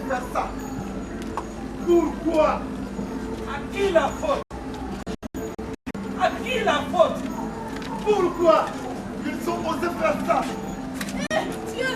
faire ça? Pourquoi? À qui la faute? À qui la faute? Pourquoi ils ont osé faire ça? Dieu!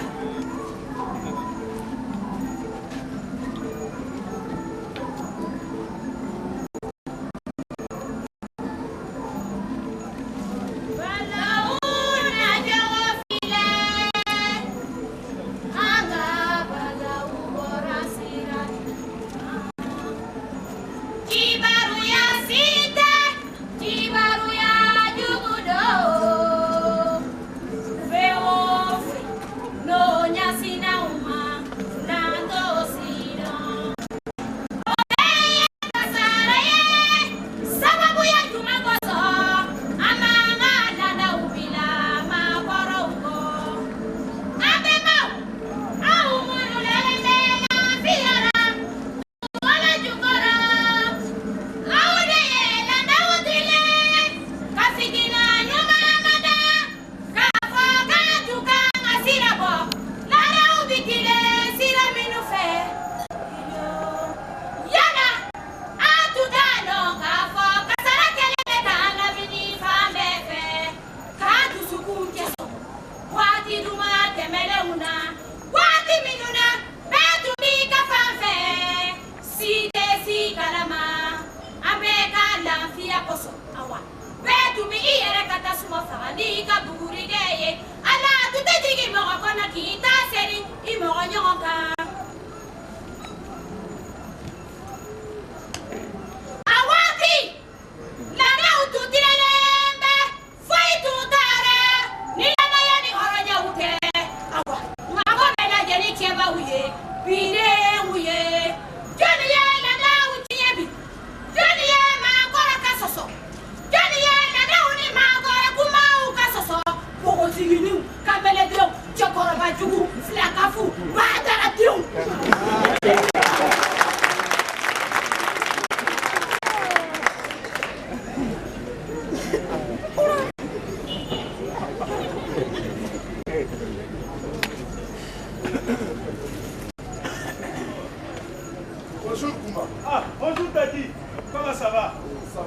Bonjour Kouma. Ah, bonjour Tati. Comment ça va? Ça va.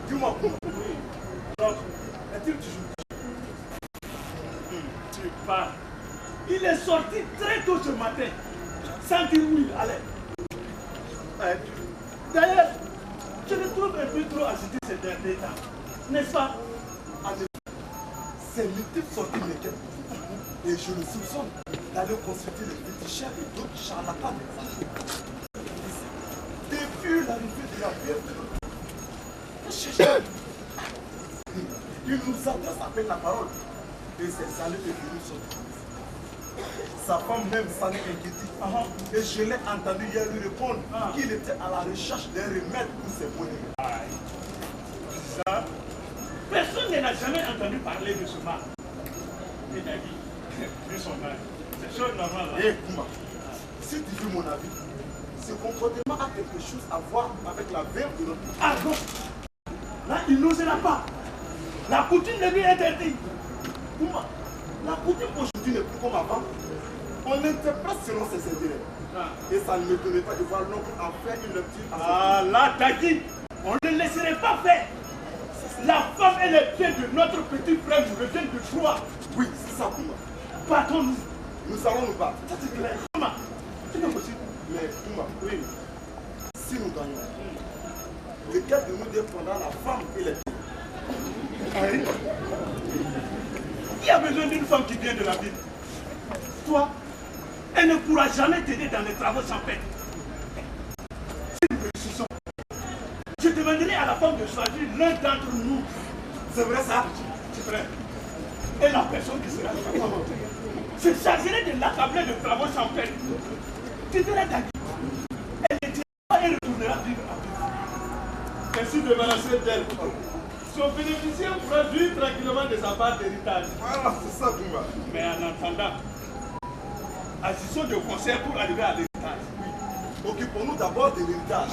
Dis-moi Kouma. Donc, est-il toujours? Tu parles. Il est sorti très tôt ce matin, sans dire où il allait. D'ailleurs, je le trouve un peu trop agité ces derniers temps, n'est-ce pas? C'est l'été sorti lesquels. Et je le soupçonne d'aller consulter les féticheurs et d'autres charlatans. Depuis l'arrivée de la vierge, il nous adresse à peine la parole. Et ses années de venir sont sa femme même s'en est inquiétée. Et je l'ai entendu hier lui répondre qu'il était à la recherche d'un remède pour ses monnaies. Ça, personne n'a jamais entendu parler de ce mal. Il a dit, vu son âge, c'est chose normale. Eh Kouma, si tu veux mon avis, ce comportement a quelque chose à voir avec la verve de notre pays. Ah non, là il n'osera pas. La coutume ne lui est interdite. Kouma, la coutume aujourd'hui n'est plus comme avant. On interprète selon ses intérêts. Et ça ne m'étonnerait pas de voir l'oncle en faire une lecture à sa Ah là, t'as dit, on ne laisserait pas faire. La femme et les pieds de notre petit frère nous reviennent de choix. Oui, c'est ça, Kouma. Battons-nous. Nous allons nous battre. Ça c'est clair. Comment? C'est pas possible. Mais Kouma, Oui. si nous gagnons, lequel de nous deux prendra la femme et les pieds? Henri, qui a besoin d'une femme qui vient de la ville? Toi, elle ne pourra jamais t'aider dans les travaux champêtres. Si nous réussissons, je demanderai à la femme de choisir l'un d'entre nous. C'est vrai ça? C'est vrai. Et la personne qui sera sa femme se chargerait de l'accabler de travaux champêtres. Tu verras Dagui. Elle ne dira pas et retournera vivre à vie. Ainsi débarrassée d'elle. Son bénéficiaire pourra vivre tranquillement de sa part d'héritage. Voilà, c'est ça, Kouma. Mais en attendant, agissons de concert pour arriver à l'héritage. Oui. Occupons-nous d'abord de l'héritage.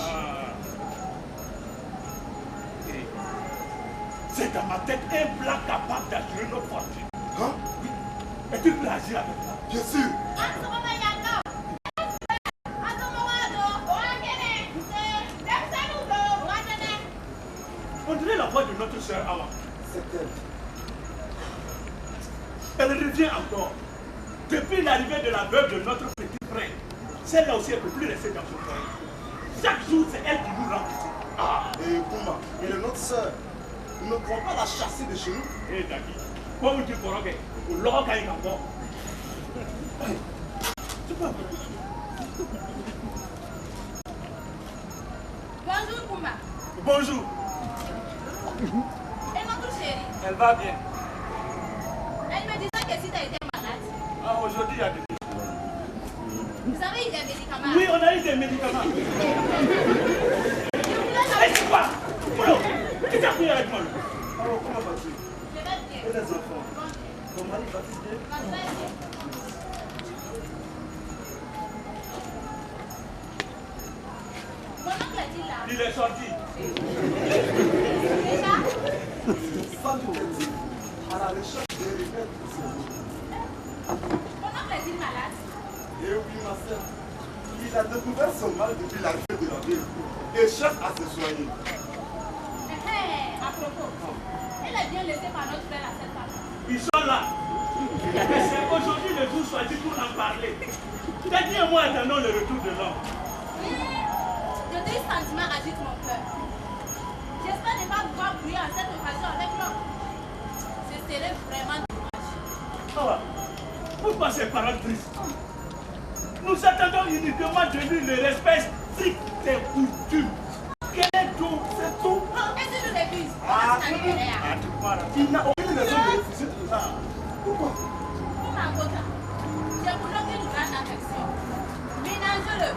C'est dans ma tête un plan capable d'assurer notre fortune. Hein? Oui. Et tu peux agir avec moi. Bien sûr. sœur Awa. C'est elle. Elle revient encore. Depuis l'arrivée de la veuve de notre petit frère, celle-là aussi, elle ne peut plus rester dans son foyer. Chaque jour, c'est elle qui nous rend visite. Ah, et Bouma, elle est notre sœur. Nous ne pouvons pas la chasser de chez nous. Eh, Daki, comme tu pourras que le Lord a encore. Tu peux. Bonjour, Bouma. Bonjour. Et notre chérie, Elle va bien. elle me disait que si tu étais malade, Ah, aujourd'hui, il y a des... vous avez eu des médicaments. Oui, on a eu des médicaments. Je voulais Hey, savoir- c'est quoi? Polo, qui t'a pris avec moi? Alors, comment vas-tu? Je vais bien. Et les enfants? Bon, Ton mari va-t-il bien? ma soeur est bien. Mon oncle est-il là? Il est sorti. Déjà? Sans doute est-il à la recherche des remèdes. Mon oncle est-il malade? Et oui, ma soeur, il a découvert son mal depuis l'arrivée de la ville et cherche à se soigner. À propos, elle est bien laissée par notre frère à cette femme. Ils sont là. Et c'est aujourd'hui le jour choisi pour en parler. Dadi et moi attendons le retour de l'homme. De tels sentiments agitent mon cœur. J'espère ne pas pouvoir briller en cette occasion avec l'homme. Ce serait vraiment dommage. Awa, pourquoi ces paroles tristes? Nous attendons uniquement de lui le respect strict des coutumes. Quel est tout? C'est tout. Et si je refuse, Ah, on va se calmer. tu crois là? Il n'a aucune raison de refuser tout ça. Pourquoi? Pour ma quota, j'ai voulu une grande affection. Ménagez-le.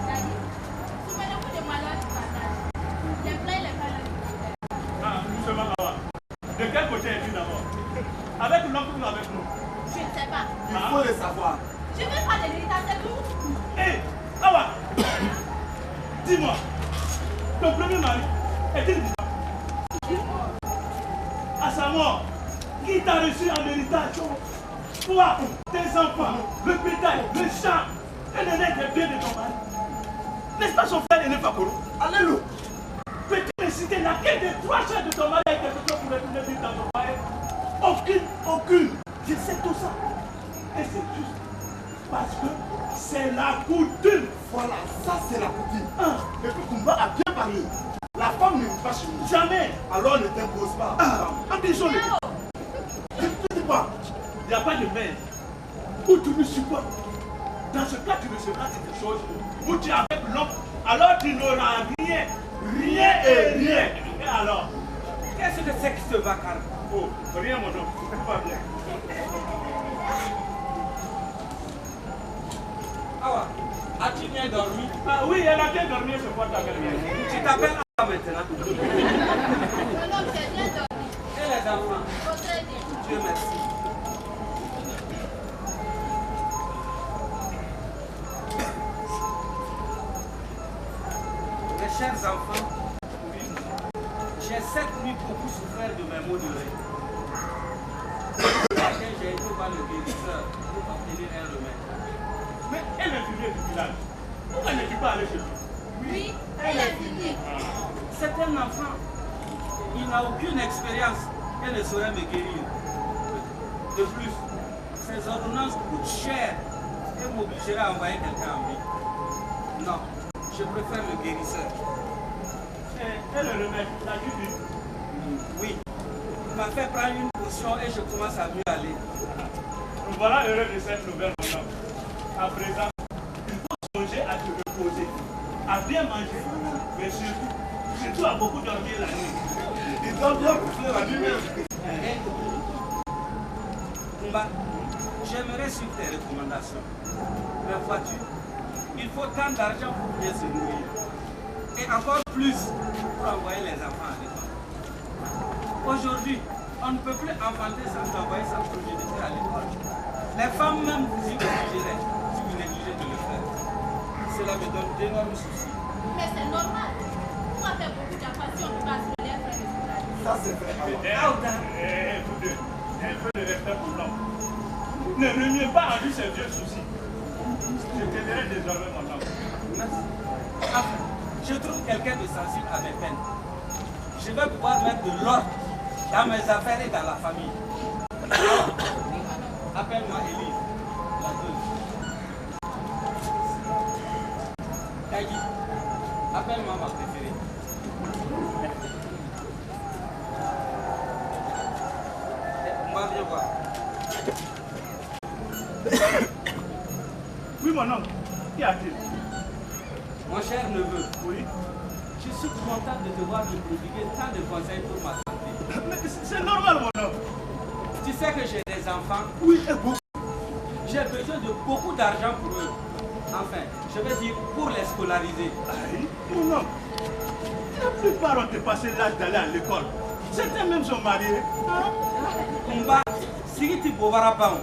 Dadi, souvenez-vous de moi lors du passage. J'ai plein les palais. Ah, doucement, Awa. De quel côté es-tu d'abord? Avec l'oncle ou avec nous? Je ne sais pas. Il faut le savoir. Je ne veux pas de l'héritage, c'est tout. Hé, Awa, dis-moi, ton premier mari est-il vivant? À sa mort, qui t'a reçu en héritage? Toi, tes enfants, le bétail, le champ, et le reste des biens de ton mari. N'est-ce pas son frère aîné Fakoro? Alléluia. Peux-tu me citer laquelle des trois chats de ton mari a été fait pour retourner vivre dans ton foyer? Aucune. Je sais tout ça. Et c'est juste parce que c'est la coutume. Voilà, ça c'est la coutume. Ah, Et que Kumba a bien parlé. La femme ne vit pas chez nous. jamais. Alors ne t'impose pas. Ambitionnez. Je te dis pas. Il n'y a pas de mère où tu me supportes. Dans ce cas, tu recevras quelque chose où tu es avec l'homme. Alors tu n'auras rien. Rien et rien. Et alors? Qu'est-ce que c'est que ce vacarme? Oh, rien mon homme. C'est pas bien. Awa, as-tu bien dormi? Ah oui, elle a bien dormi ce soir ta belle-mère. Tu t'appelles Awa maintenant? Mon oncle, j'ai bien dormi. Et les enfants? Oh, très bien. Dieu merci. Mes chers enfants, j'ai cette nuit beaucoup souffert de mes maux de rein. Ce matin, j'ai été voir le guérisseur pour obtenir un remède. Mais elle est venue du village. Pourquoi ne tu pas aller chez lui? Oui, elle est venue. C'est un enfant. Il n'a aucune expérience. Elle ne saurait me guérir. De plus, ces ordonnances coûtent cher et m'obligeraient à envoyer quelqu'un en vie. Non, je préfère le guérisseur. Et le remède, l'as-tu vu? Oui, il m'a fait prendre une potion et je commence à mieux aller. Nous voilà heureux de cette nouvelle, mon homme. À présent, il faut songer à te reposer, à bien manger, mais surtout à beaucoup dormir la nuit. Il doit bien souffler la nuit même. Kumba, j'aimerais suivre tes recommandations. Mais vois-tu, il faut tant d'argent pour bien se nourrir. Et encore plus pour envoyer les enfants à l'école. Aujourd'hui, on ne peut plus enfanter sans envoyer sa progéniture à l'école. Les femmes même vous y obligeraient si vous négligez de le faire. Cela me donne d'énormes soucis. Mais c'est normal. On a fait beaucoup d'enfants si on ne peut pas se les frères. Ça c'est vrai. Vous deux, un peu de respect pour l'homme. Ne reniez pas en lui ses vieux soucis. Je t'aiderai désormais, mon homme. Merci. Enfin, je trouve quelqu'un de sensible à mes peines. je vais pouvoir mettre de l'ordre dans mes affaires et dans la famille. Alors, appelle-moi Élise, la gueule. Kagi, appelle-moi ma préférée. On va bien voir. Oui, mon oncle. Qu'y a-t-il? Mon cher neveu, Oui. je suis content de te voir te prodiguer tant de conseils pour ma santé. Mais c'est normal, mon oncle. Tu sais que j'ai des enfants. Oui, et vous? J'ai besoin de beaucoup d'argent pour eux. Enfin, je vais dire pour les scolariser. Aïe, mon oncle. La plupart ont dépassé l'âge d'aller à l'école. Certains même sont mariés. Hein? Kumba, Sigiti Bovarapao.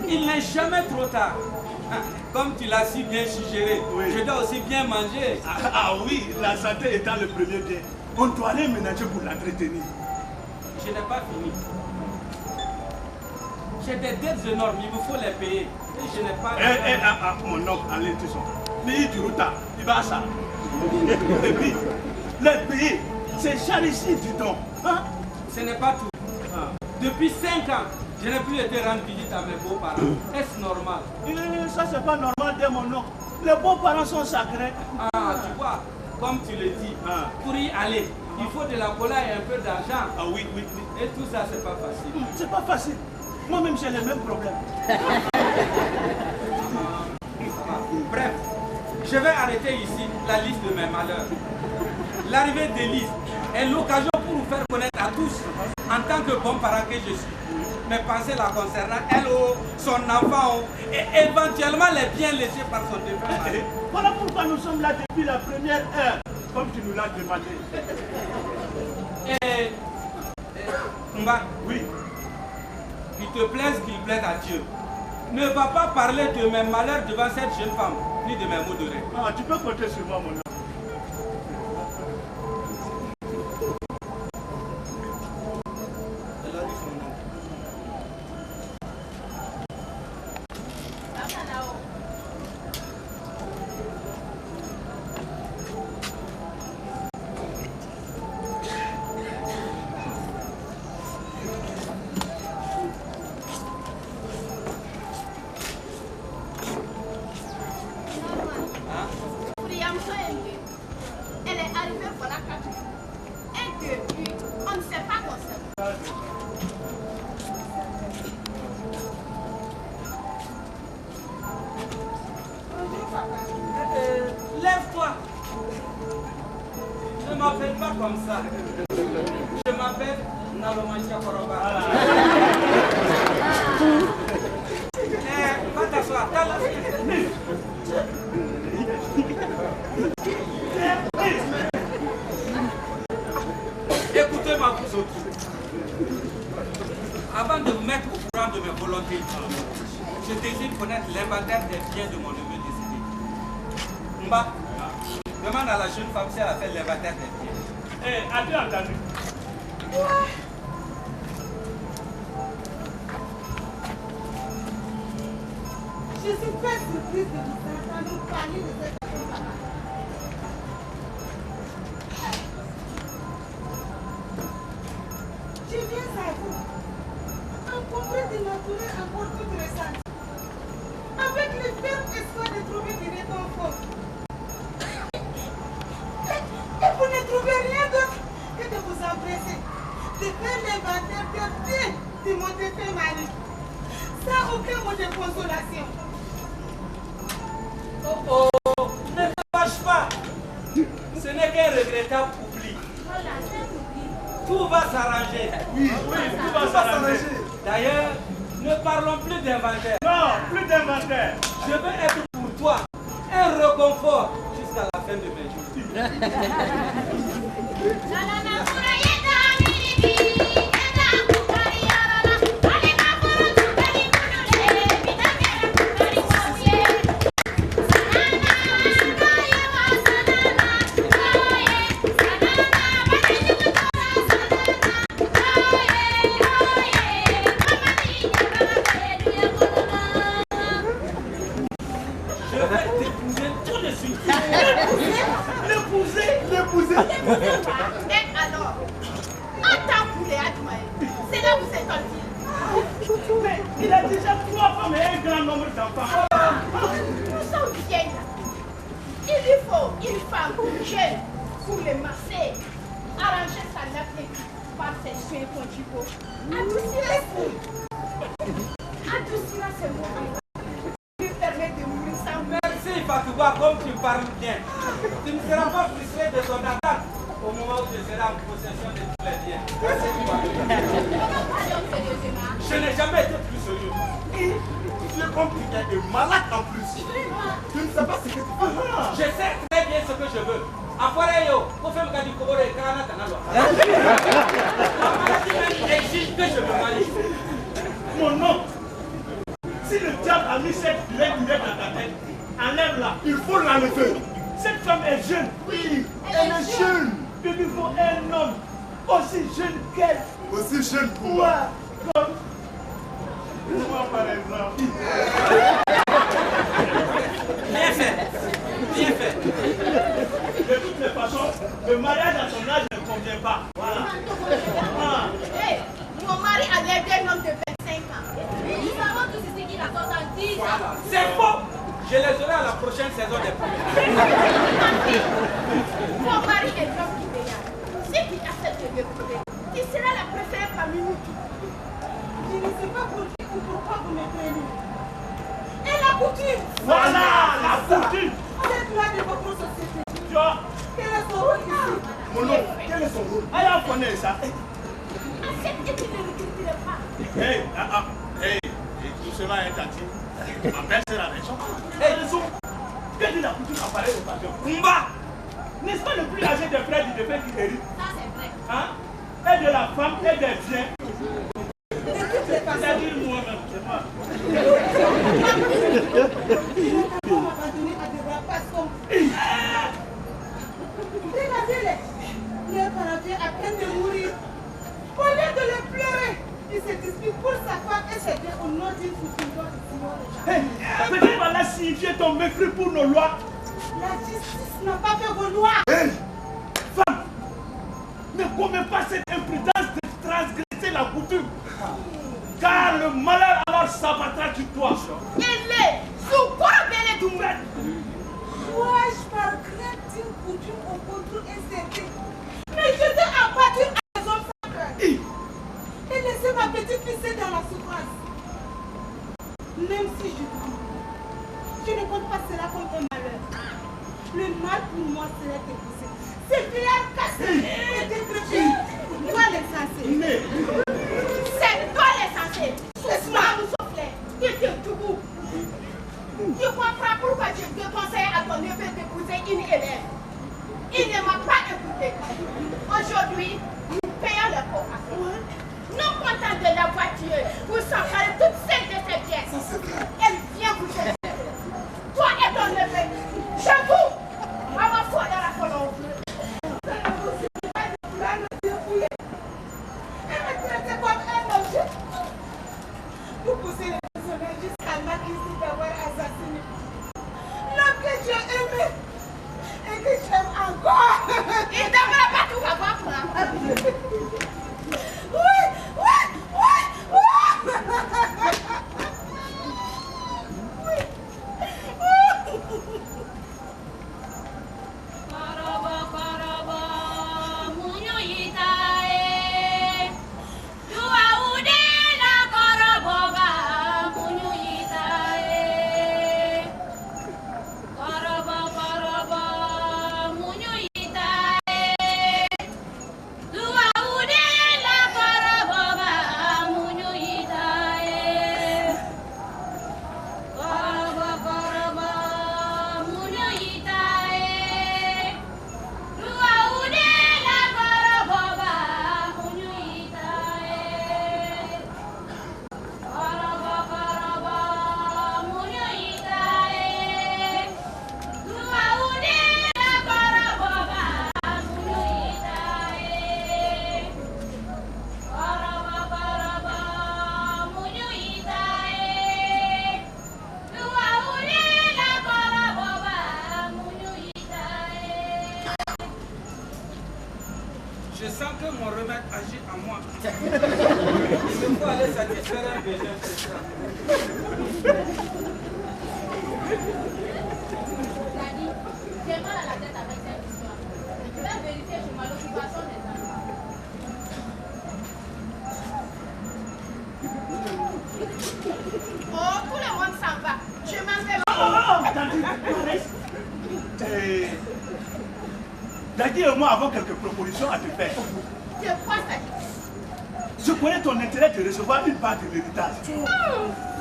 Il n'est jamais trop tard. Comme tu l'as si bien suggéré, Oui. je dois aussi bien manger. Ah oui, la santé étant le premier bien. On doit aller ménager pour l'entretenir. Je n'ai pas fini. J'ai des dettes énormes, il me faut les payer. Et je n'ai pas... Mon oncle, allez, tu sens. Mais tu routas, il va ça. Et puis, les pays, c'est cher ici, dis donc. Hein? Ce n'est pas tout. Ah. Depuis 5 ans, je n'ai plus été rendre visite à mes beaux-parents. Est-ce normal? Ça, c'est pas normal, de mon oncle. Les beaux-parents sont sacrés. Ah, tu vois, comme tu le dis, Ah. pour y aller, il faut de la cola et un peu d'argent. Ah oui, oui, oui. Et tout ça, c'est pas facile. C'est pas facile. Moi-même, j'ai les mêmes problèmes. Bref, je vais arrêter ici la liste de mes malheurs. L'arrivée d'Élise est l'occasion pour vous faire connaître à tous, en tant que bon parent que je suis, mes pensées la concernant, elle, son enfant, et éventuellement les biens laissés par son défunt mari. Voilà pourquoi nous sommes là depuis la première heure, comme tu nous l'as demandé. Et Mba, Oui. qu'il te plaise, qu'il plaise à Dieu. Ne va pas parler de mes malheurs devant cette jeune femme, ni de mes mots de rêve. Ah, tu peux compter sur moi, mon oncle. Elle a dit son nom. Elle est arrivée voilà 4 jours. Et depuis, on ne sait pas quoi faire. Lève-toi. Ne m'appelle pas comme ça. Je m'appelle Nalomantia Koroba. Va t'asseoir. Écoutez-moi vous autres. Avant de vous mettre au courant de mes volontés, je désire connaître l'inventaire des biens de mon neveu décédé. Mba, demande à la jeune femme si elle a fait l'inventaire des biens. As-tu entendu? Je suis très surprise de vous entendre parler de cette personne. Je viens à vous, encombré de nature encore toute récente, avec le ferme espoir de trouver des réconforts. Et vous ne trouvez rien d'autre que de vous empresser, de faire l'inventaire des biens de mon défunt mari, sans aucun mot de consolation. Oh, ne te fâche pas. Ce n'est qu'un regrettable oubli. Tout va s'arranger. Oui, tout va s'arranger. D'ailleurs, ne parlons plus d'inventaire. Non, plus d'inventaire. Je veux être pour toi un réconfort jusqu'à la fin de mes jours. Je vais t'épouser tous les de suite. L'épouser. Et alors, attends pour les Adouaï. C'est là où c'est sorti. Mais il a déjà 3 femmes et un grand nombre d'enfants. Nous sommes vieilles là. Il lui faut une femme jeune pour les masser, arranger sa nappe par ses soins conjugaux, adoucir les fouilles, adoucir ses mots, lui permettre de mourir sans mort. Merci Fatouba, comme tu parles bien. Tu ne seras pas frustré de ton attaque au moment où je serai en possession de tous les biens. Je n'ai jamais été plus sérieux. Tu es compliqué et malade en plus. Tu ne sais pas ce que tu fais. Je sais très bien ce que je veux. Après, yo, pour faire le cas du Koboro et Kanana Kanalo. La maladie même exige que je me marie. Mon nom. Si le diable a mis cette vieille lunette dans ta tête, enlève-la. Il faut l'enlever. Cette femme est jeune. Oui, elle est jeune. Il lui faut un homme aussi jeune qu'elle. Aussi jeune pour Moi, moi. comme moi par exemple. Bien fait. Bien fait. De toutes les façons, le mariage à son âge ne convient pas. Voilà. Hey, mon mari a l'air d'un homme de 25 ans. Nous savons tous ici qu'il a 70 ans. C'est faux. Je les aurai à la prochaine saison des premiers. Mon mari est l'homme qui payera. Si tu acceptes de l'épouser, qui sera la préférée parmi nous tous. Je ne sais pas pourquoi vous me prenez. Et la coutume. Voilà la coutume. Cette loi de votre société. Tu vois, Quel est son rôle ici? Mon nom, quel est son rôle? alors connaît ça. Accepte et tu ne regretteras pas. Hey, tout cela est gentil. Ma belle c'est la raison. Et raison. Que dit la coutume à pareille occasion? Kumba. N'est-ce pas le plus âgé des frères du défunt qui hérite? Ça c'est vrai. Hein? Et de la femme et des biens. De toutes les façons, C'est-à-dire moi-même, c'est pas. il est d'accord abandonné à des rapaces comme... Regardez-les. Leurs parents viennent à peine de mourir. Au lieu de les pleurer, il se dispute pour sa femme et se dit au nom d'une coutume dont ignore les gens. Hey, peut-être va là signifier ton mépris pour nos lois. La justice n'a pas fait vos lois. Hey, Femme, ne commets pas cette imprudence de transgresser la coutume. Car le malheur alors s'abattra sur toi. Il est sous quoi belle doumbret. Dois-je par crainte d'une coutume au contour incertain me jeter à battre à les hommes sans cœur et laisser ma petite fille dans la souffrance? Même si je ne compte pas cela comme un malheur. Le mal pour moi serait d'épouser. C'est bien cassé et détruire. Toi l'essentiel. C'est toi l'essentiel. Laisse-moi nous souffler. Il te debout. Tu comprends pourquoi je te conseille à ton neveu d'épouser une élève. Il ne m'a pas écouté. Aujourd'hui, nous payons le pot. Non content de la voiture, vous s'emparez toutes celles de ses pièces. Elle vient vous chercher. Toi et ton neveu, je vous, à ma foi dans la colombe. Et me traiter comme un objet. Vous poussez les personnages jusqu'à l'acquisition d'avoir assassiné l'homme que tu as aimé et que tu aimes encore. Il ne devrait pas tout avoir pour la Oui. peut-être agir en moi. Il faut aller satisfaire un besoin, c'est ça. Daddy, j'ai mal à la tête avec cette histoire. Je vais vérifier sur moi l'occupation des enfants. Oh, tout le monde s'en va. Je m'en vais. Attendez, reste. Daddy et moi avons quelques propositions à te faire. De quoi ça? Je connais ton intérêt de recevoir une part de l'héritage.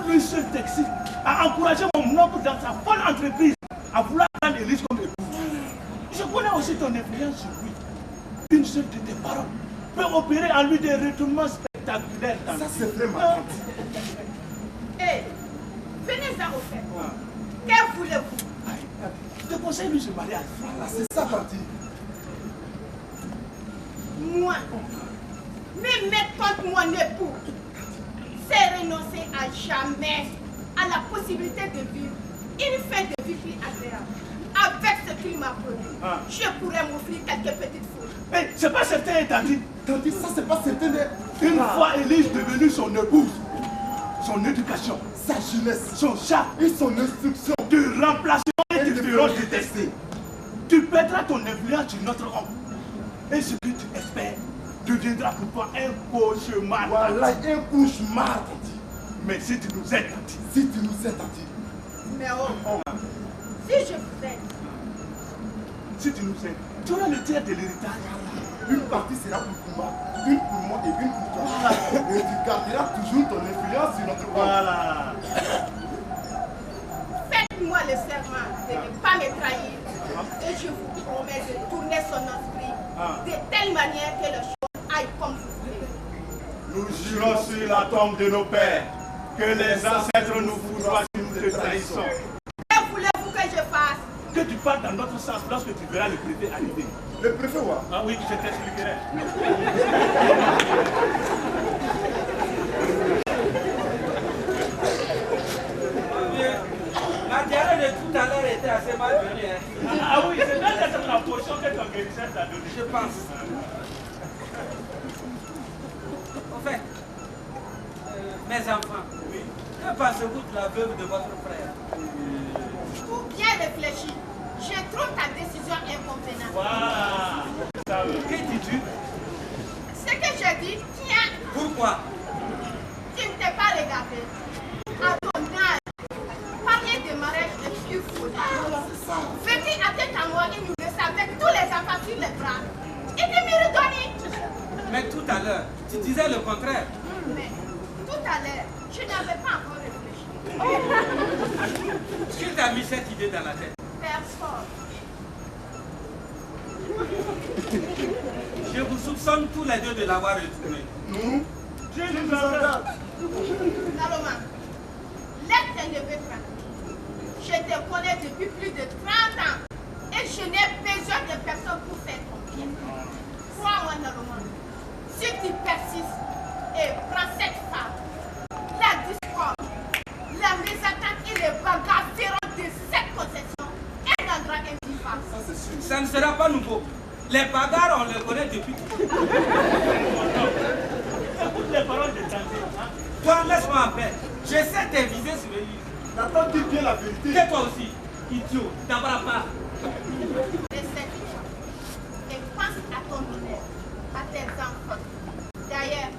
Lui seul t'excite à encourager mon oncle dans sa folle entreprise à vouloir prendre Élise comme épouse. Je connais aussi ton influence sur lui. Une seule de tes paroles peut opérer en lui des retournements spectaculaires. Ça, c'est vrai, ma tante. Hé, venez-en au fait. Que voulez-vous? Je te conseille lui ce mariage. Voilà, c'est ça, tante. Moi, me mettre contre mon époux, c'est renoncer à jamais à la possibilité de vivre une fin de vie plus agréable. Avec ce qu'il m'a promis, je pourrais m'offrir quelques petites fouilles. Mais c'est pas certain, Daddy. Tante, ça, c'est pas certain. Une fois Élise devenue son épouse, son éducation, Sa jeunesse, son charme, et son instruction, te remplaceront et elle te te feront feront détester. Tu perdras ton influence sur notre homme. Et ce que tu espères deviendra pour toi un cauchemar. voilà un cauchemar, tante. Mais si tu nous aides, Daddy, Si tu nous aides, tante. Mais oh, si je vous aide, si tu nous aides, tu auras le tiers de l'héritage. Une partie sera pour moi, une pour moi et une pour toi. Et tu garderas toujours ton influence sur notre corps. Voilà. faites-moi le serment de ne pas me trahir. Et je vous promets de tourner son esprit de telle manière que les choses aillent comme vous voulez. Nous jurons sur la tombe de nos pères que les ancêtres nous foudroient si nous te trahissons. Que voulez-vous que je fasse? Que tu parles dans notre sens lorsque tu verras le préfet arriver. Le préfet, ouais. Ah oui, je t'expliquerai. La diarrhée de tout à l'heure était assez mal venue. Hein. Ah oui, c'est peut-être la potion que ton guérisseur t'a donnée. Je pense. En fait, mes enfants, que pensez-vous de la veuve de votre frère? Pour bien réfléchir, je trouve ta décision inconvenante. Waouh! Que dis-tu? Ce que je dis, tiens, Pourquoi? tu ne t'es pas regardé. À ton âge, parler de mariage est plus fou. Veux-tu attendre à moi une nourrice avec tous les enfants sur les bras? Et tu me redonnes? Mais tout à l'heure, tu disais le contraire. Mais tout à l'heure, je n'avais pas encore réfléchi. Qui t'a mis cette idée dans la tête? Personne. Je vous soupçonne tous les deux de l'avoir retourné. Nous, Dieu nous entend. Naloma, laisse tes neveux tranquilles. Je te connais depuis plus de 30 ans et je n'ai besoin de personne pour faire ton bien. Crois-moi, Naloma, si tu persistes et prends cette femme, la discorde, la mésentente et les bagarres feront de cette concession un endroit invivable. ça c'est sûr. Ça ne sera pas nouveau. Les bagarres, on les connaît depuis tout. Écoute les paroles de Dante. Toi, laisse-moi en paix. Je sais tes visées sur le livre. Nathan dit bien la vérité. Tais-toi aussi, idiot, t'embarras pas. Respecte-toi et pense à ton honneur, à tes enfants. D'ailleurs,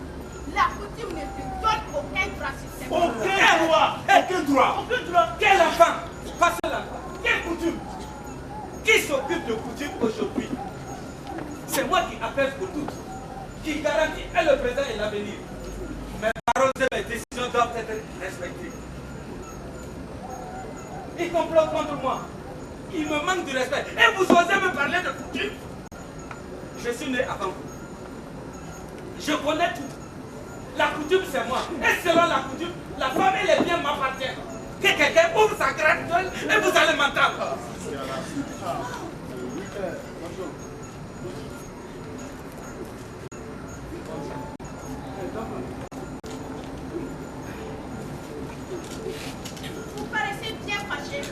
la coutume ne te donne aucun droit sur ces femmes. Aucun droit! Aucun droit. Aucun droit! Quel enfant? Pas seul enfant. Quelle coutume? Qui s'occupe de coutume aujourd'hui? C'est moi qui appelle pour toutes, qui garantit et le présent et l'avenir. Mes paroles et mes décisions doivent être respectées. Ils complotent contre moi. Ils me manquent de respect. Et vous osez me parler de coutume? Je suis né avant vous. Je connais tout. La coutume, c'est moi. Et selon la coutume, la femme et les biens m'appartiennent. Que quelqu'un ouvre sa grande gueule et vous allez m'entendre. Vous paraissez bien fâché.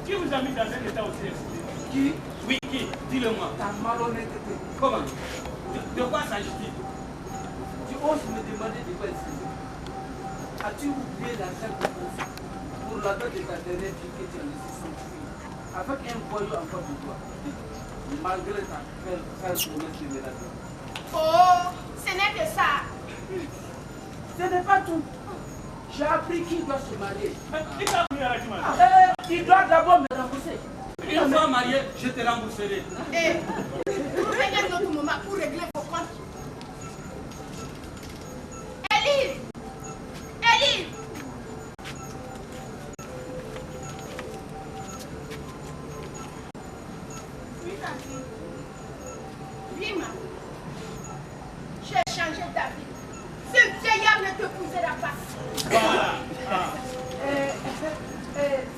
Qui vous a mis dans un état aussi excité? Qui? Oui, qui? Dis-le-moi. Ta malhonnêteté. Comment? De quoi s'agit-il? Tu oses me demander de quoi il s'agit? As-tu oublié l'argent pour la date de ta dernière fille que tu as laissé sans fille avec un voyou encore de toi, malgré ta promesse de ménage? Oh, ce n'est que ça. Ce n'est pas tout. J'ai appris qu'il doit se marier. Il doit d'abord me rembourser. Une fois marié, je te rembourserai. Et trouvez un autre moment pour régler vos comptes. Élise! Élise! Oui, tante. Oui, maman. J'ai changé d'avis. Ce vieillard ne te cousera pas. Voilà.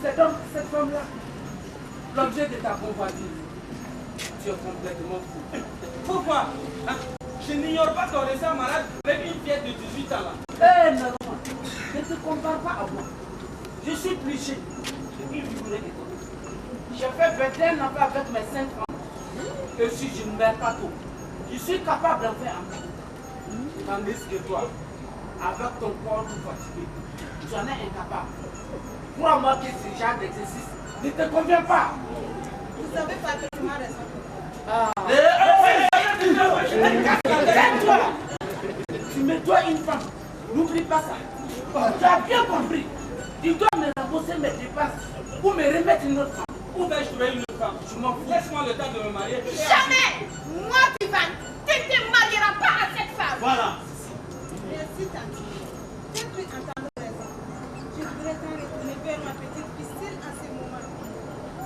C'est donc cette femme-là, l'objet de ta convoitise. Tu es complètement fou. Pourquoi? Hein? Je n'ignore pas ton récent malade avec une fille de 18 ans là. Non, ne te compare pas à moi. Je suis plus jeune. J'ai une figurée de toi. J'ai fait 21 ans avec mes 5 ans. Et si je ne meurs pas tôt, je suis capable d'en faire encore. Tandis que toi, avec ton corps tout fatigué, tu en es incapable. Crois-moi que ce genre d'exercice ne te convient pas. Vous avez parfaitement raison. Tais-toi. Tu me dois une femme. N'oublie pas ça. Tu as bien compris. Tu dois me rembourser mes dépenses ou me remettre une autre femme. Ou vais-je trouver une autre femme? Je m'en fous. Laisse-moi le temps de me marier. Jamais! Moi, Vivane, tu ne te marieras pas à cette femme. Voilà. Merci, tante. J'ai pu entendre raison. Je voudrais tant retourner vers ma petite piscine en ce moment.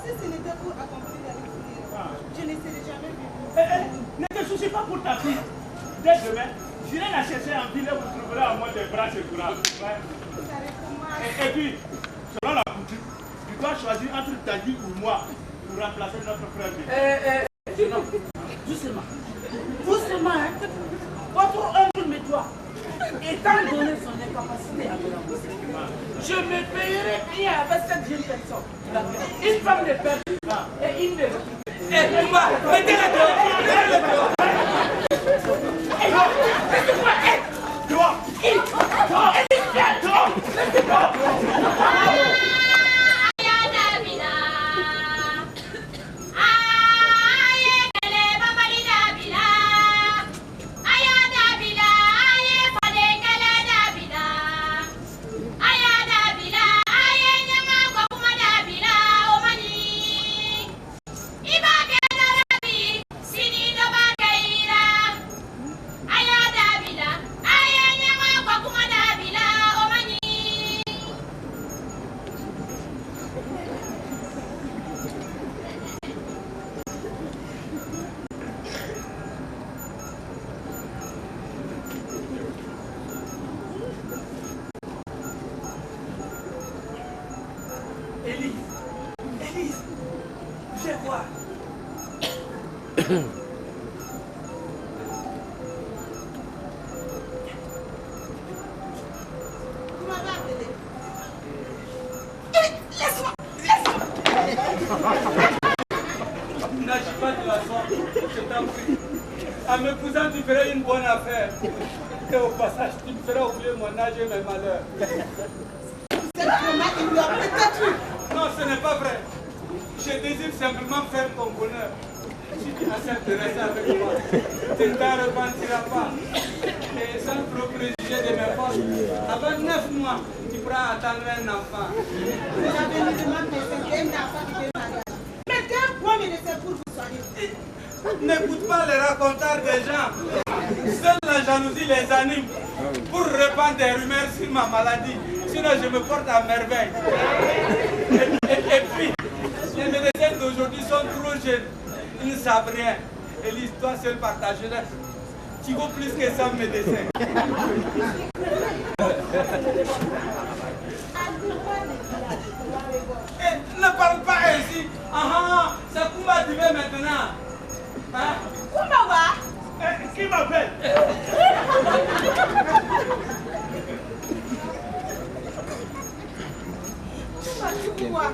Si ce n'était pour accomplir la retournée, je ne serais jamais venue. Ne te soucie pas pour ta fille. Dès demain, j'irai la chercher en ville et vous trouverez à moi des bras secourables. Ouais. Ça recommence. Et puis, selon la coutume, tu dois choisir entre Dadi ou moi pour remplacer notre frère. Non, doucement. Doucement, hein. Votre oncle me doit. Étant donné son incapacité à me rembourser, je me payerai bien avec cette jeune personne. Une femme de père et une de l'autre. Et Kumba, mettez-la dehors. Laissez-moi être. Dehors. Élise, je vois. Vous m'avez appelé. Laisse-moi. N'agis pas de la sorte, je t'en prie. En me poussant, tu ferais une bonne affaire. Et au passage, tu me feras oublier mon âge et mes malheurs. Cette promesse, il lui a peut-être eu. Non, ce n'est pas vrai. Je désire simplement faire ton bonheur. Si tu acceptes de rester avec moi, tu ne t'en repentiras pas. Et sans trop préjuger de mes forces, avant 9 mois, tu pourras attendre un enfant. Vous avez mis de ma personne un enfant qui est mariage. Mais d'un point de décès pour vous soigner. N'écoute pas les racontars des gens. Seule la jalousie les anime pour répandre des rumeurs sur ma maladie. Sinon, je me porte à merveille. Et puis, les médecins d'aujourd'hui sont trop jeunes. Ils ne savent rien. Élise, toi seul partageras. Tu vaux plus que 100 médecins. Ne parle pas ainsi. C'est Kumba tu veux maintenant. Hein? Kumba, Qui m'appelle? Quoi?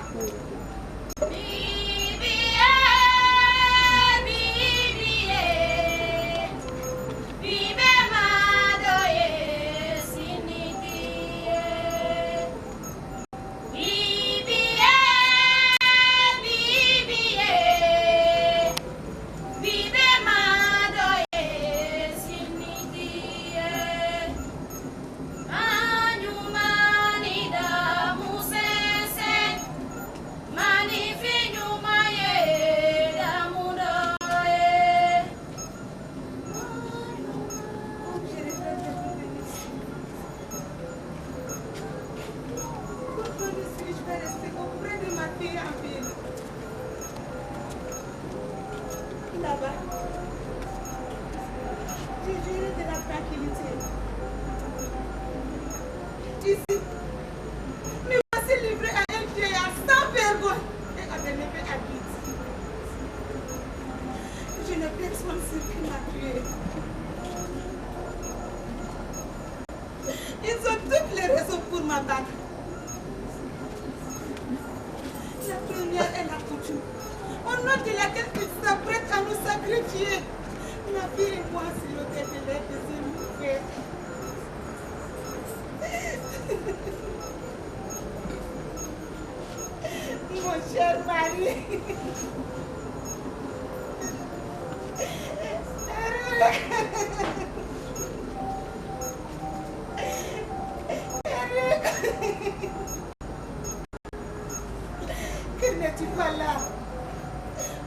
tranquillité. Ici, me voici livré à un vieillard sans vergogne et à des levées habites. Je n'ai personne sur qui m'a tué. Ils ont toutes les raisons pour m'abattre. La première est la coutume, au nom de laquelle ils s'apprêtent à nous sacrifier. La fille et moi sur l'autel de l'air désir mourir. Mon cher mari. Que n'es-tu pas là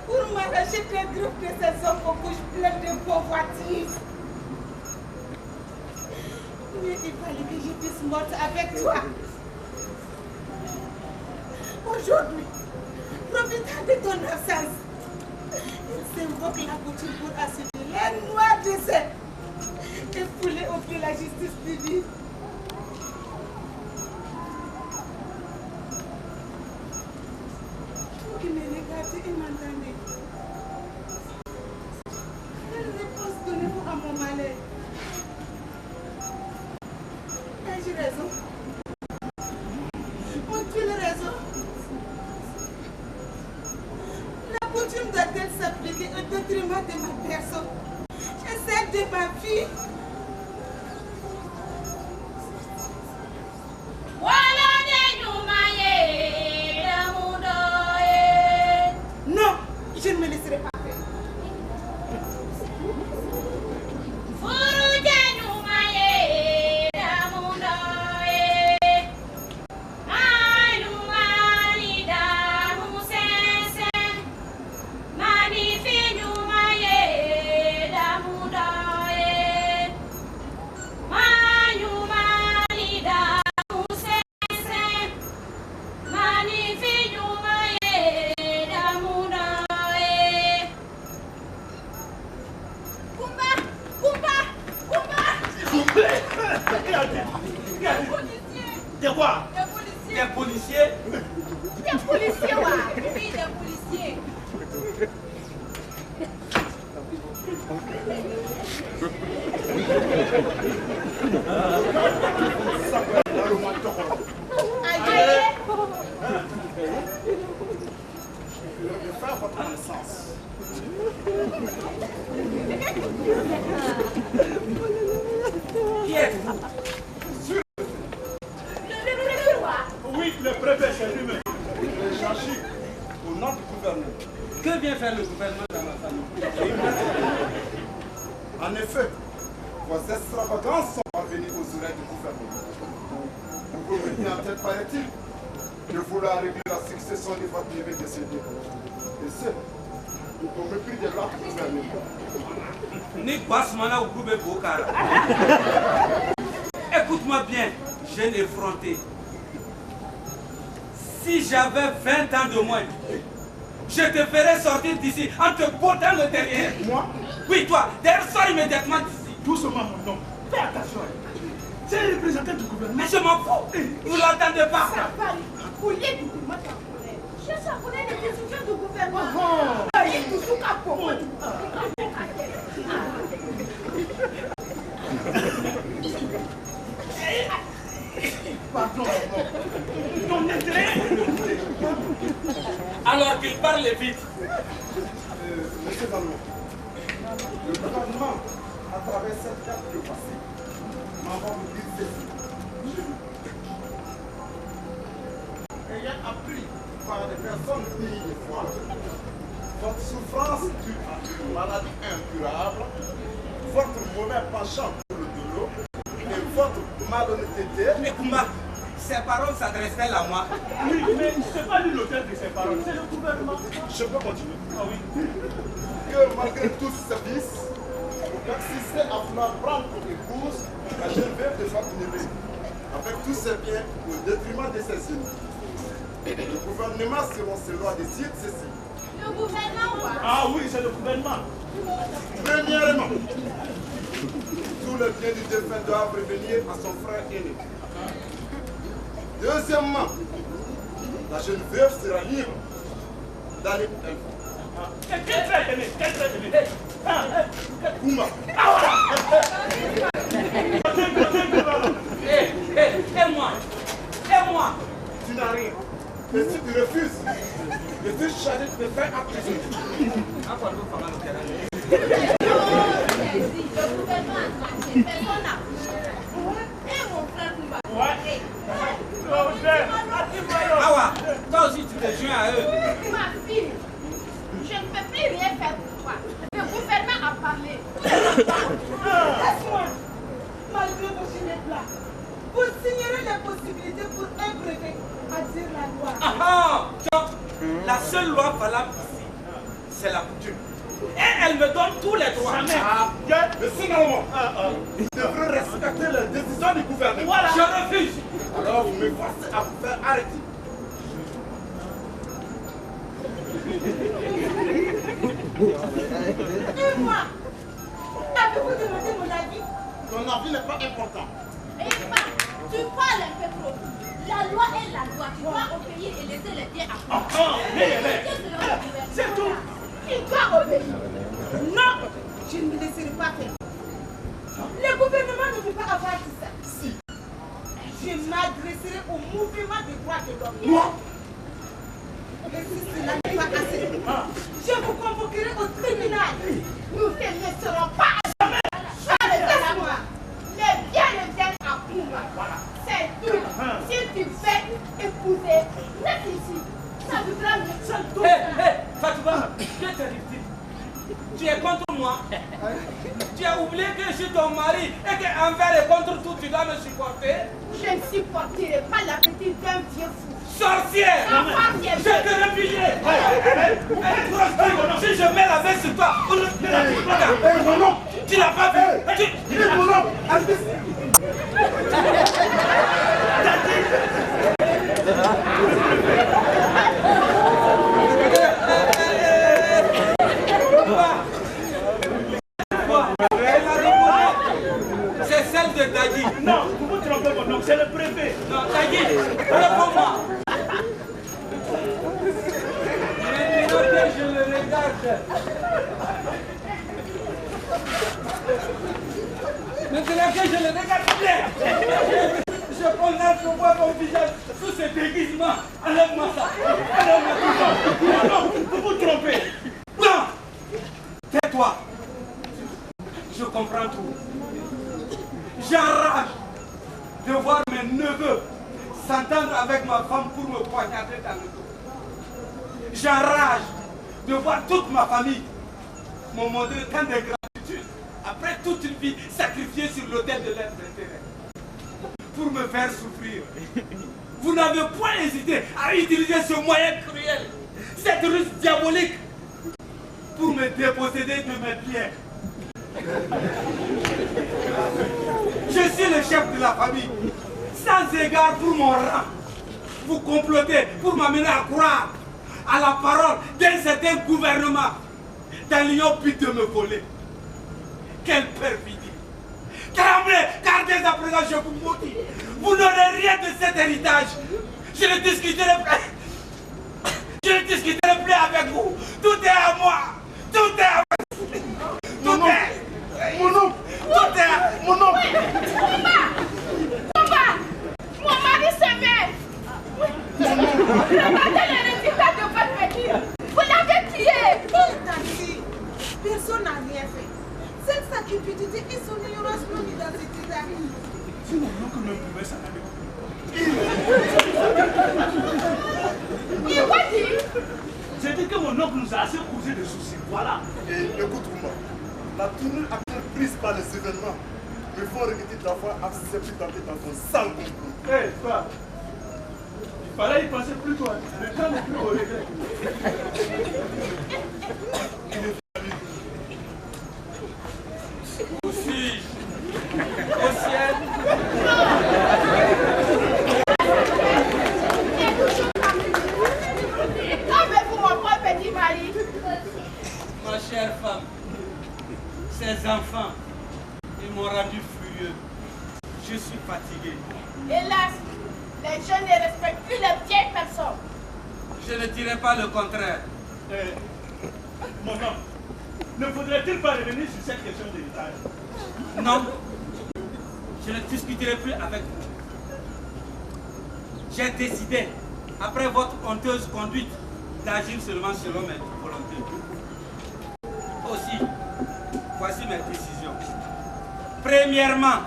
pour m'arracher des groupes de ces hommes aux couches pleines de convoitises? Mais il fallait que je puisse mordre avec toi. Aujourd'hui, profitant de ton absence, il s'invoque la coutume pour assurer les noirs de ses et fouler au pied la justice divine. Vous qui me regardez et m'entendez, quelle réponse donnez-vous à mon malheur? Ai-je raison? Ont-ils raison? La coutume doit-elle s'appliquer au détriment de ma personne et celle de ma fille? Non, je ne me laisserai pas faire. De quoi? Des policiers? Des policiers, ouais. Oui, des policiers. Aïe. Je vais faire votre connaissance. Qui êtes-vous? Oui, le préfet, c'est lui-même. Les Jachik, au nom du gouvernement. Que vient faire le gouvernement dans ma famille? En effet, vos extravagances sont parvenues aux oreilles du gouvernement. Vous vous mettez en tête, paraît-il, de vouloir régler la succession de votre neveu décédé. Et ce, au mépris de l'autre gouvernement. Ni Basmana ou Goubé Bokara. Écoute-moi bien, jeune effronté. Si j'avais 20 ans de moins, je te ferais sortir d'ici en te bottant le derrière. Moi? Oui, toi, d'ailleurs, sors immédiatement d'ici. Doucement, mon nom. Fais attention. C'est le représentant du gouvernement. Mais je m'en fous. Vous l'entendez pas? Ça va, vous liez du gouvernement japonais. Je japonais les décisions du gouvernement. Il tout sous capot. Pardon, ton intérêt. Alors qu'il parle vite. Monsieur Dallo, le gouvernement, à travers cette carte de passé, m'envoie vous dire ceci. Ayant appris par des personnes dignes de foi votre souffrance due à une maladie incurable, votre mauvais penchant pour le doulot et votre malhonnêteté. Mais Kumba, ces paroles s'adressent-elles à moi? Oui, mais ce n'est pas lui l'auteur de ces paroles, c'est le gouvernement. Je peux continuer. Ah oui. Que malgré tous ces vices, vous persistez à vouloir prendre pour épouse la jeune veuve de votre neveu, avec tous ses biens au détriment de ses ennemis. Le gouvernement, selon ses lois, décide ceci. Le gouvernement, ouais. Ah oui, c'est le gouvernement. Premièrement, tous les biens du défunt doivent revenir à son frère aîné. Deuxièmement, la jeune veuve sera libre d'aller où elle veut. Quel frère aîné? Quel frère aîné? Kouma. Et moi Tu n'as rien. Et si tu refuses, je suis chargé de te faire emprisonner. Le gouvernement a tranché. Personne n'a bougé. Et mon frère Koumba. Awa, toi aussi tu te joins à eux. Ma fille, je ne peux plus rien faire pour toi. Le gouvernement a parlé. Laisse-moi. Malgré vos gilettes là, vous signerez les possibilités pour un brevet à dire la loi. Ah ah, la seule loi valable ici, c'est la coutume. Et elle me donne tous les droits. Mais finalement, vous devrez respecter les décisions du gouvernement. Voilà. Je refuse. Alors vous me forcez à vous faire arrêter. Et moi, avez-vous demandé mon avis? Ton avis n'est pas important. Et pas, tu parles un peu trop. La loi est la loi. Tu dois obéir et laisser les biens à toi. C'est tout. Il doit obéir. Non, je ne me laisserai pas faire. Le gouvernement ne peut pas avoir dit ça. Si. Je m'adresserai au mouvement des droits de l'homme. Moi, Et si cela n'est pas assez, je vous convoquerai au tribunal. Nous ne laisserons pas à jamais. Laisse-moi. Les biens reviennent à Koumba. C'est tout. Si tu fais épouser, reste ici. Ça voudra me seul. Hé, Fatouba, que t'arrive-t-il? Tu es contre moi? Tu as oublié que je suis ton mari et qu'envers et contre tout, tu dois me supporter? Je ne supporterai pas la petite d'un vieux fou. Sorcière! Je te refuserai! Si je mets la main sur toi, regarde! Tu n'as pas vu! C'est celle de Dagui. Non, vous vous trompez, mon oncle, c'est le préfet. Non, Dagui, réponds-moi. Maintenant que je le regarde. Maintenant que je le regarde bien, je condamne de voir mon visage sous ce déguisement. Enlève-moi ça. Enlève-moi ça. Non, vous vous trompez. Non! Tais-toi! Je comprends tout. J'enrage de voir mes neveux s'entendre avec ma femme pour me poignarder dans le dos. J'enrage de voir toute ma famille me montrer tant de gratitude après toute une vie sacrifiée sur l'autel de leurs intérêts pour me faire souffrir. Vous n'avez point hésité à utiliser ce moyen cruel, cette ruse diabolique, pour me déposséder de mes biens. Je suis le chef de la famille, sans égard pour mon rang. Vous complotez pour m'amener à croire à la parole d'un certain gouvernement dans l'union but de me voler. Quelle perfidie! Tremblez, car dès à présent je vous maudis. Vous n'aurez rien de cet héritage. Je ne discuterai plus. Je ne discuterai plus avec vous. Tout est à moi. Tout est à moi. Tout est. mon oncle, Tout est. mon oncle. Koumba, mon mari s'aimait. Regardez les résultats de votre petit. Vous l'avez tué. Dagui, personne n'a rien fait. Cette sacripité et son ignorance l'ont mis dans cet état. Si mon oncle ne pouvait s'en aller. Il va dire. J'ai dit que mon oncle nous a assez causé de soucis. Voilà. Et écoute-moi, la tournure actuelle prise par les événements me font regretter d'avoir accepté d'entrer dans ton sale complot. Hé, toi. Il fallait y penser plus tôt. Le temps n'est plus au regret. Où suis-je? Au ciel. Qu'avez-vous, mon pauvre petit mari? Ma chère femme, ces enfants, ils m'ont rendu furieux. Je suis fatigué. Hélas, les jeunes ne respectent plus les vieilles personnes. Je ne dirais pas le contraire. Mon homme, ne faudrait-il pas revenir sur cette question d'héritage? Non, je ne discuterai plus avec vous. J'ai décidé, après votre honteuse conduite, d'agir seulement selon mes volontés. Aussi, voici mes décisions. Premièrement,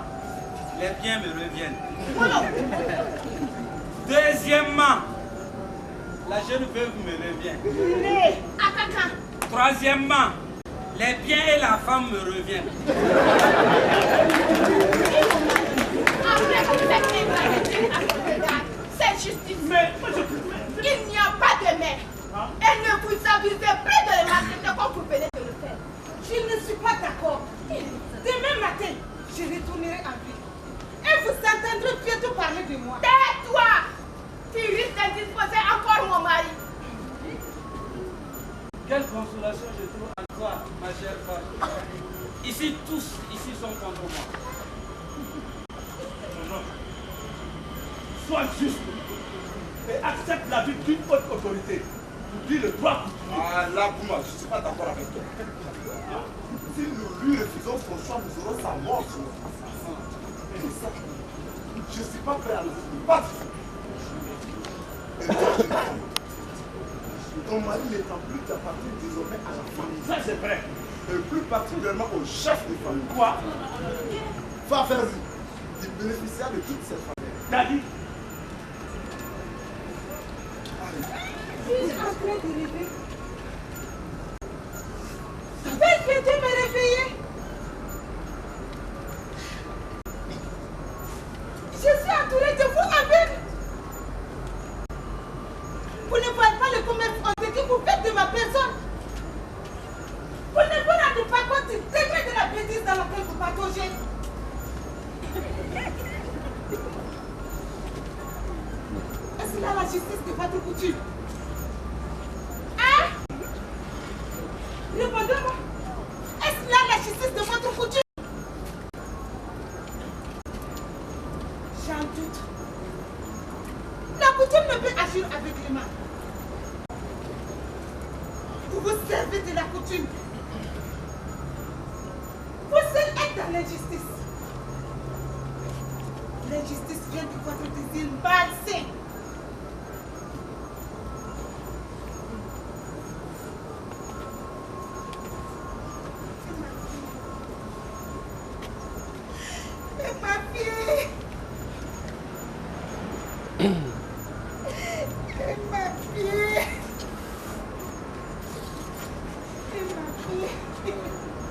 les biens me reviennent. Deuxièmement, la jeune veuve me revient. Troisièmement, les biens et la femme me reviennent. Après vous êtes ingratitude à ce regard, c'est justice. Mais Il n'y a pas de mère. Et ne vous abusez plus de le maltraiter comme vous venez de le faire. Je ne suis pas d'accord. Demain matin, je retournerai en ville. Et vous entendrez bientôt parler de moi. Tais-toi! Tu risques d'indisposer encore mon mari. Quelle consolation je trouve en toi, ma chère femme. Ici, tous ici sont contre moi. mon homme, sois juste et accepte la vie d'une haute autorité. Pour dire le droit. Ah là, Bouma, je ne suis pas d'accord avec toi. Si nous lui refusons son choix, nous aurons sa mort sur notre face. Et ça, je ne suis pas prêt à le faire. Pas du tout. Et toi, ton mari n'étant plus t'appartient désormais à la famille. Ça c'est vrai. Et plus particulièrement au chef de famille. Quoi? Va faire du bénéficiaire de toute cette famille. T'as dit? Suis-je en train de rêver? Vais-je bientôt me réveiller? Je suis entourée de vous aveugles. Vous ne voyez pas le commerce honteux que vous faites de ma personne. Vous ne vous rendez pas compte du degré de la bêtise dans laquelle vous partagez. Est-ce là la justice de votre coutume? Hein? Répondez-moi. Est-ce là la justice de votre coutume? J'en doute. La coutume ne peut agir avec les mains. Vous vous servez de la coutume. Vous seul êtes dans l'injustice. L'injustice vient de votre désir malsain. Et ma fille. Et ma fille. Et ma fille. Et ma fille.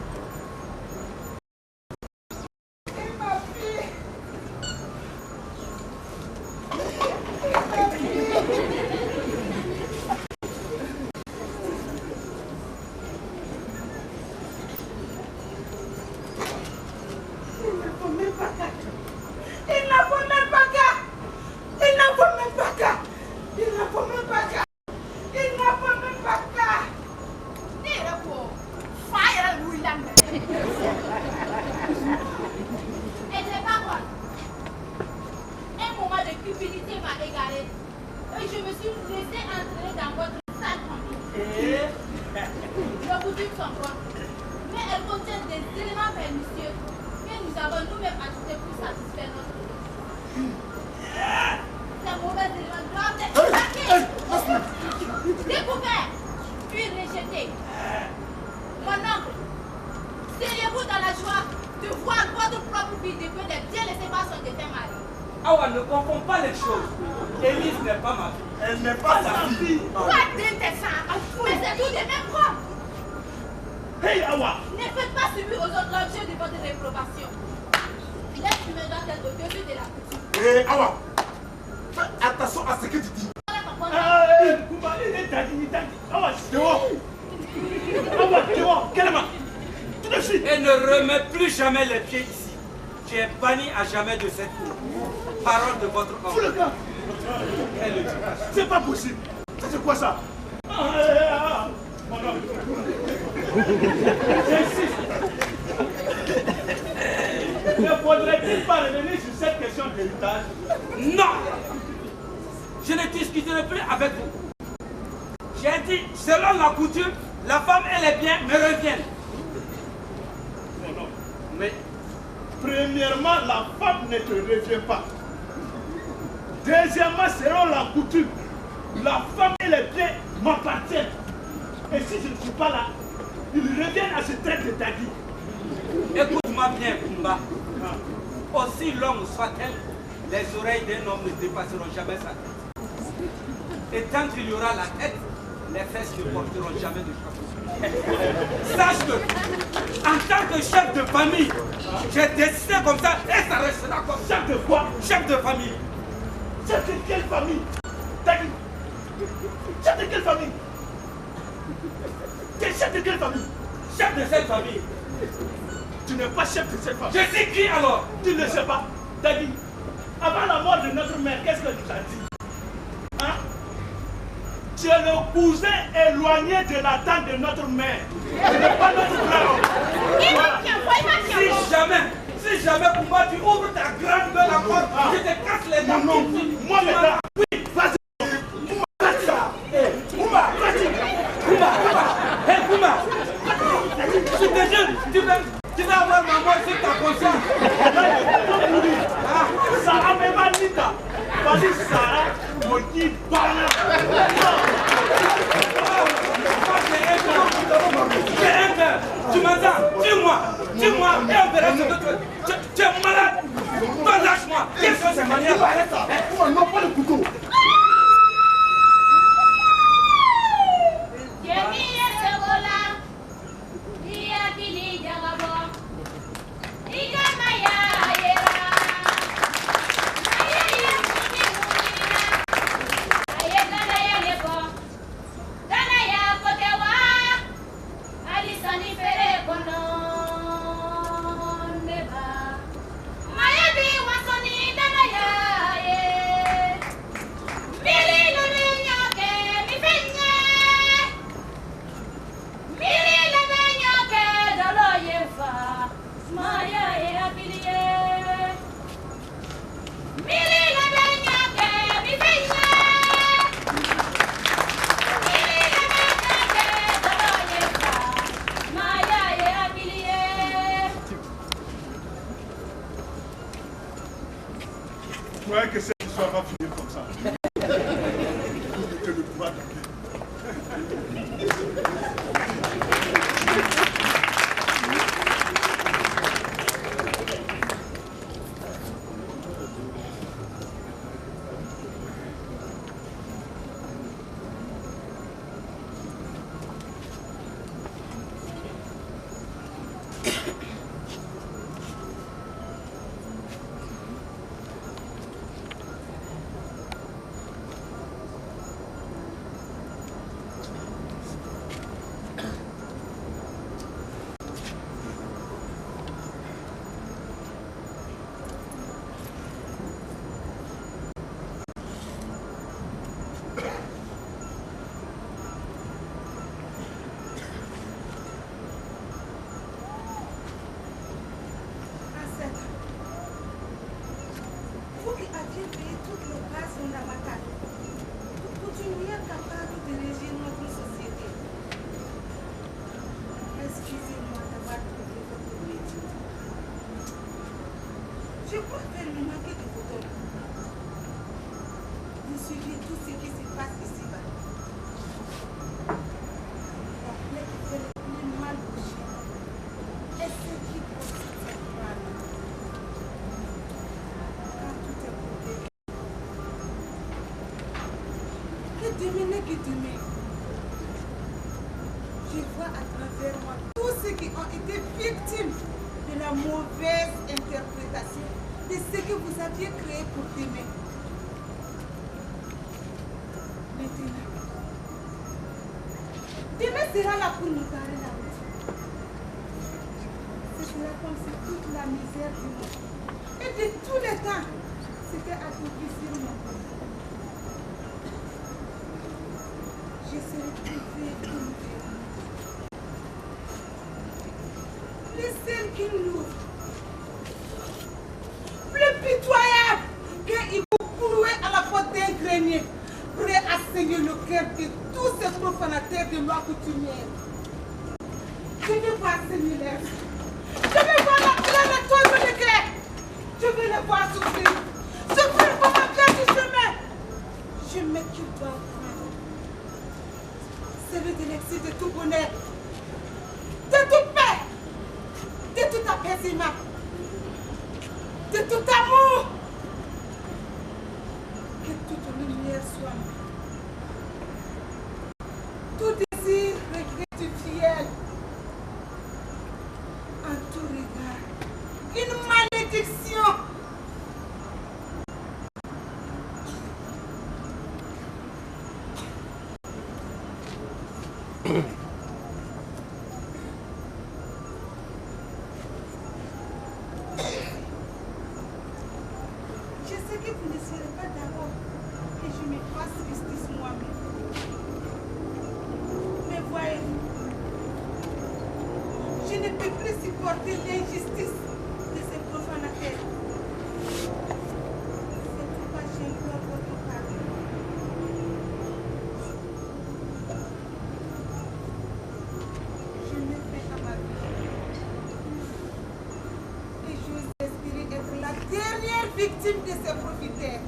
Et ne remets plus jamais les pieds ici. Tu es banni à jamais de cette cour. Parole de votre homme. Le gars, c'est pas possible. C'est quoi ça? Mon homme. J'insiste. Ne faudrait-il pas revenir sur cette question d'héritage? Non! Je ne discuterai plus avec vous. J'ai dit, selon la coutume, la femme et les biens me reviennent. Non, non. Mais, premièrement, la femme ne te revient pas. Deuxièmement, selon la coutume, la femme et les biens m'appartiennent. Et si je ne suis pas là, ils reviennent à ce trait de ta vie. Écoute-moi bien, Kumba. Aussi longue soit-elle, les oreilles d'un homme ne dépasseront jamais sa tête. Et tant qu'il y aura la tête, les fesses ne porteront jamais de chapeau. Sache que, en tant que chef de famille, j'ai décidé comme ça et ça restera comme ça. Chef de quoi? Chef de famille. Chef de quelle famille? T'as dit? Chef de quelle famille? T'es chef de quelle famille? Chef de cette famille. Tu n'es pas chef de cette famille. Je suis qui alors? Tu ne le sais pas. T'as dit, avant la mort de notre mère, qu'est-ce que tu as dit? Hein? Tu es le cousin éloigné de la tante de notre mère. Tu n'es pas notre frère. Voilà. Si jamais Kumba, tu ouvres ta grande gueule encore, je te casse les dents. Non, moi maintenant. Oui, vas-y. Kumba, vas-y. Hé Kumba, je te jure, tu vas avoir ma mort sur ta conscience. Sarah même Anita. Vas-y, Sarah, mon dit balance. J'ai un père, tu m'entends? Dis-moi, et on verra ce que tu es malade. Toi, lâche-moi. Quelles sont ces manières? Non, pas le couteau. Je croyais que cette histoire va finir comme ça. Que le pouvoir d'appeler. Je crois faire le manquer de photos. Vous suivez tout ce qui se passe ici-bas. La plaie qui fait le plus mal bouché est ce qui possède cette femme. Quand tout est coupé, que dominer. Je vois à travers moi tous ceux qui ont été victimes de la mauvaise interprétation de ce que vous aviez créé pour t'aimer. Maintenant, demain sera là pour nous carrer la route. Ce sera comme si toute la misère du monde et de tous les temps s'était accomplie sur mon corps. Je serai privée de nous. Le seul qui nous tous ces profanateurs de loi coutumière. Je veux voir ces mineurs. Je veux voir la tombe de grec. Je veux les voir souffrir. Souffrir pour ma place du chemin. Je me qu'ils doivent prendre. C'est le délexie de tout bonheur, de toute paix, de tout apaisement, de tout amour. Que toute lumière soit tout désir, regret du fiel. En tout regard, une malédiction. Je sais que vous ne serez pas d'accord que je me fasse justice moi-même. Mais voyez-vous, je ne peux plus supporter l'injustice de ces profanateurs. C'est pourquoi j'implore votre pardon. Je me fais à ma vie. Et j'ose espérer être la dernière victime de ces profiteurs.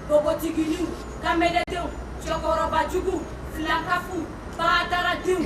Bogotiginu, Kamedeu, Chokoroba Jugu, Flankafu, Badara Dum.